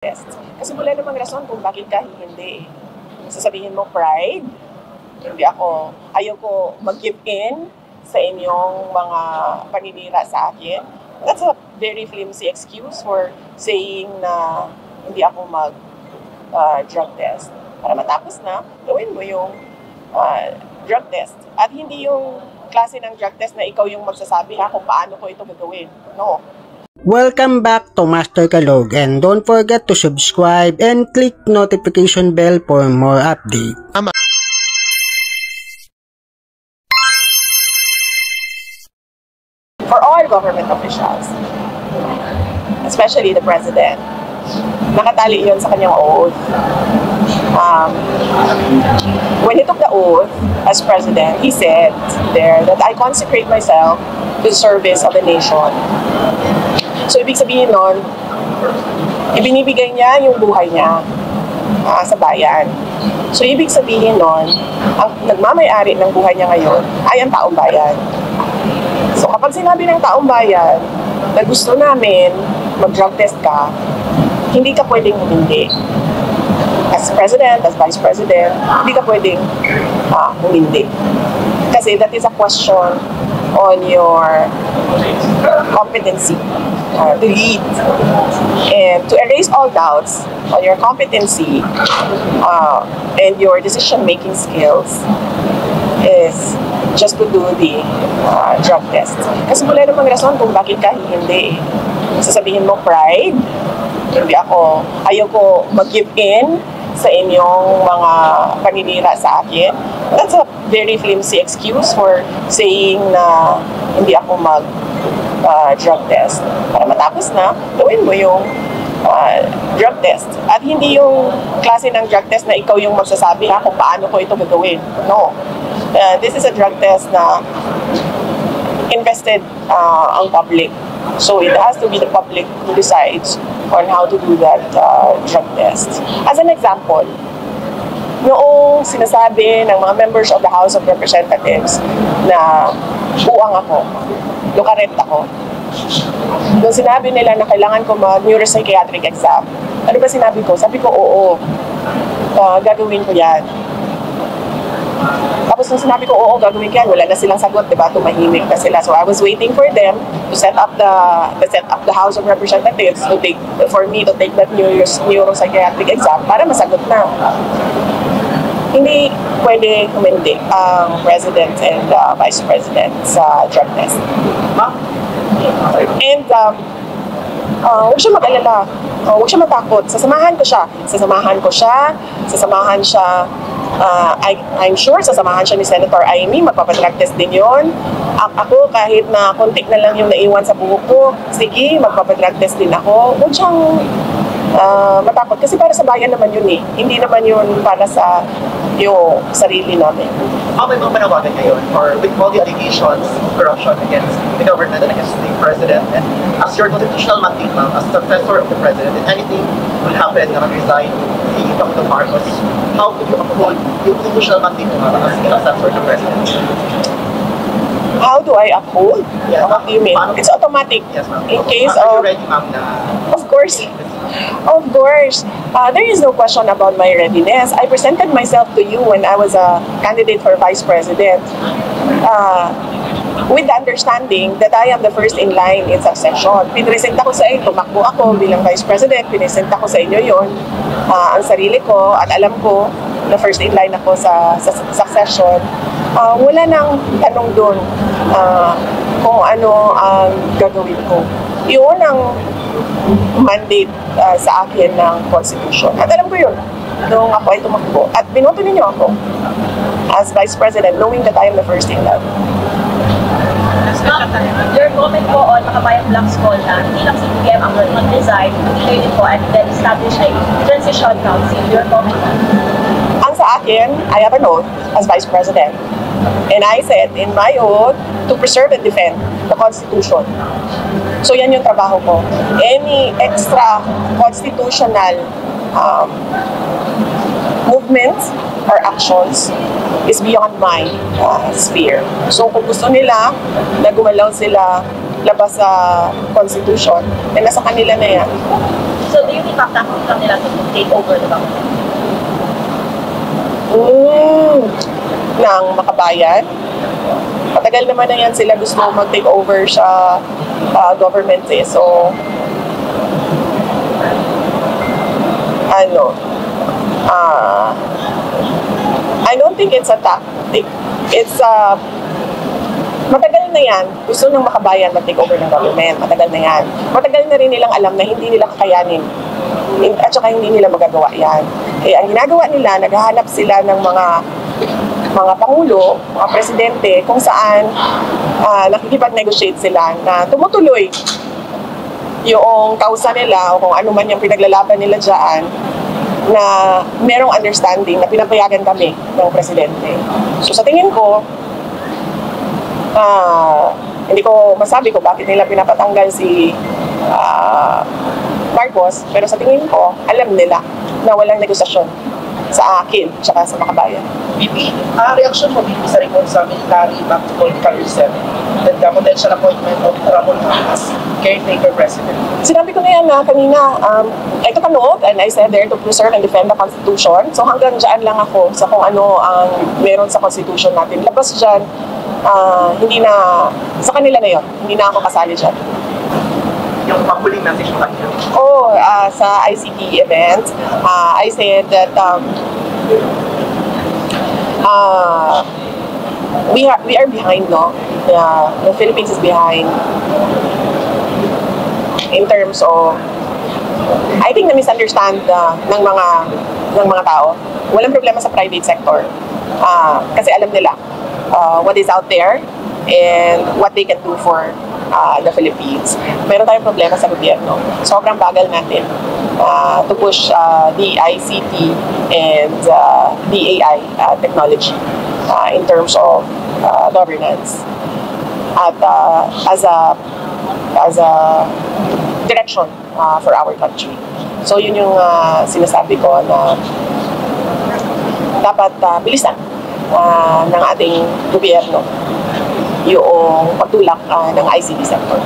test. Kasi wala namang rason kung bakit ka hindi. Sasabihin mo pride, hindi ako, ayaw ko mag-give in sa inyong mga paninira sa akin. That's a very flimsy excuse for saying na hindi ako mag-drug test. Para matapos na, gawin mo yung drug test. At hindi yung klase ng drug test na ikaw yung magsasabi kung paano ko ito gagawin. No. Welcome back to Master Kalog, and don't forget to subscribe and click notification bell for more updates. For all government officials, especially the president, nakatali yun sa kanyang oath. When he took the oath as president, he said there that I consecrate myself to the service of the nation. So, ibig sabihin nun, ibinibigay niya yung buhay niya sa bayan. So, ibig sabihin nun, ang nagmamayari ng buhay niya ngayon ay ang taong bayan. So, kapag sinabi ng taong bayan na gusto namin mag-drug test ka, hindi ka pwedeng humindi. As president, as vice president, hindi ka pwedeng humindi. Kasi that is a question on your competency to lead, and to erase all doubts on your competency and your decision-making skills is just to do the drug test. Kasi wala namang rason kung bakit ka hindi. Sasabihin mo pride, hindi ako, ayaw ko mag-give in sa inyong mga paninira sa akin. That's a very flimsy excuse for saying na hindi ako mag-drug test. Para matapos na, gawin mo yung drug test. At hindi yung klase ng drug test na ikaw yung magsasabi kung paano ko ito gagawin. No. This is a drug test na invested ang public. So it has to be the public who decides on how to do that drug test. As an example, noong sinasabi ng mga members of the House of Representatives na buwang ako, lukaret ako, nung sinabi nila na kailangan ko mag-neuropsychiatric exam, ano ba sinabi ko? Sabi ko, oo, gagawin ko yan. Tapos nung sinabi ko, oo, gagawin ko yan, wala na silang sagot, diba? Tumahimik na sila. So I was waiting for them to set up the House of Representatives for me to take that neuropsychiatric exam para masagot na. Hindi pwede humindi ang President and Vice President sa drug test. And huwag siya mag-alala, huwag siya matakot. Sasamahan siya. I'm sure sasamahan siya ni Senator Amy, magpapadrag test din yun. Ako, kahit na konti na lang yung naiwan sa buhok ko, sige, magpapadrag test din ako. Huwag siyang matakot. Kasi para sa bayan naman yun eh. Hindi naman yun para sa yung sarili namin. How may mga panawagan ngayon, or with all the allegations of corruption against the government and against the president, and as your constitutional mandate, as successor of the president, if anything will happen na mag-resign si Dr. Marcos, how would you uphold yung constitutional mandate as successor of the president? How do I uphold? Yeah, what do you mean? It's automatic. Yes, ma'am. In case Are of... you ready, ma'am, na... Of course. Of course. There is no question about my readiness. I presented myself to you when I was a candidate for Vice President with the understanding that I am the first in line in succession. Pinesenta ko sa inyo, tumakbo ako bilang Vice President, pinesenta ko sa inyo yon, ang sarili ko, at alam ko na first in line ako sa succession. Wala nang tanong doon kung ano ang gagawin ko. Yun ang mandate sa akin ng Constitution. At alam ko yun, nung ako ay tumakbo. At binoto ninyo ako as Vice President, knowing that I am the first in line. Your comment po on Makabayan Black's call na hindi lang si PBM ang mag-resign, hindi kayo din po and then establish a transition council. Your comment? Ang sa akin, I have an oath as Vice President. And I said in my oath to preserve and defend the Constitution. So yan yung trabaho ko. Any extra constitutional movements or actions is beyond my sphere. So kung gusto nila na gumalaw sila labas sa Constitution, eh nasa kanila na yan. So do you in fact, nakikita lang nila to take over the government. Ng makabayan. Matagal naman na yan sila gusto mag-take over sa government eh. So, I don't think it's a tactic. It's matagal na yan, gusto ng makabayan mag-take over ng government. Matagal na yan. Matagal na rin nilang alam na hindi nila kakayanin. At saka hindi nila magagawa yan. Eh, ang ginagawa nila, naghahanap sila ng mga pangulo, mga presidente, kung saan nakikipag-negotiate sila na tumutuloy yung kausa nila o kung ano man yung pinaglalaban nila dyan, na merong understanding na pinapayagan kami ng presidente. So sa tingin ko, hindi ko masabi ko bakit nila pinapatanggal si Marcos, pero sa tingin ko, alam nila na walang negosasyon sa akin at sa makabayan. BP, reaction mo BP sa report sa military back to political reset and the potential appointment of Ramon as caretaker president? Sinabi ko na yan kanina, I took a note and I said there to preserve and defend the Constitution. So hanggang dyan lang ako sa kung ano ang meron sa Constitution natin. Labas dyan, hindi na, sa kanila na yun, hindi na ako kasali dyan. Yung panghuling message mo kanina? Sa ICT event, I said that we are behind, no? The Philippines is behind in terms of, I think na misunderstand ng mga tao. Walang problema sa private sector. Kasi alam nila what is out there and what they can do for the Philippines. Meron tayong problema sa gobyerno. Sobrang bagal natin to push the ICT and the AI technology in terms of governance at as a direction for our country. So yun yung sinasabi ko na dapat bilisan ng ating gobyerno yung pagtulak ng ICT sector.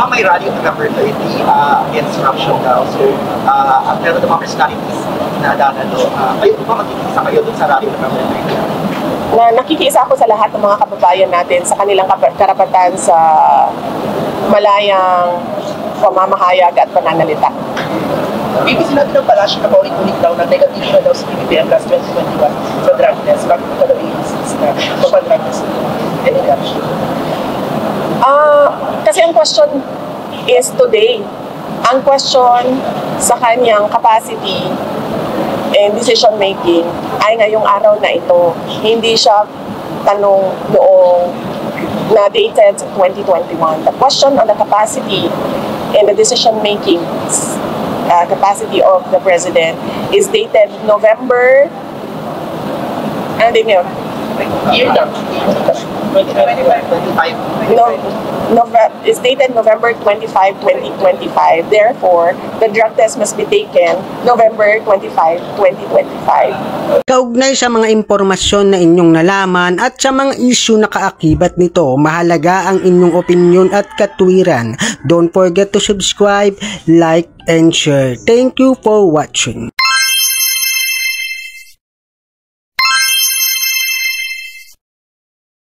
May rally on November 30 against corruption daw. So, pero the mga personalities na dadalo, kayo ba magkikisa kayo dun sa rally on November 30? Nakikiisa ako sa lahat ng mga kababayan natin sa kanilang karapatan sa malayang pamamahayag at pananalita. Bibi sinabi ng palasyo na paulit-ulit daw na negative na daw si PBBM last 2021 sa drug test. Bakit ito daw i-insist na papadrug test? Any reaction? Kasi ang question is today. Ang question sa kanyang capacity and decision making ay ngayong araw na ito. Hindi siya tanong noong na dated 2021. The question on the capacity and the decision making capacity of the president is dated November, ano din yun? Year lang. 2025. Is dated November 25, 2025. Therefore, the drug test must be taken November 25, 2025. Kaugnay sa mga impormasyon na inyong nalaman at sa mga issue na kaakibat nito, mahalaga ang inyong opinion at katwiran. Don't forget to subscribe, like, and share. Thank you for watching.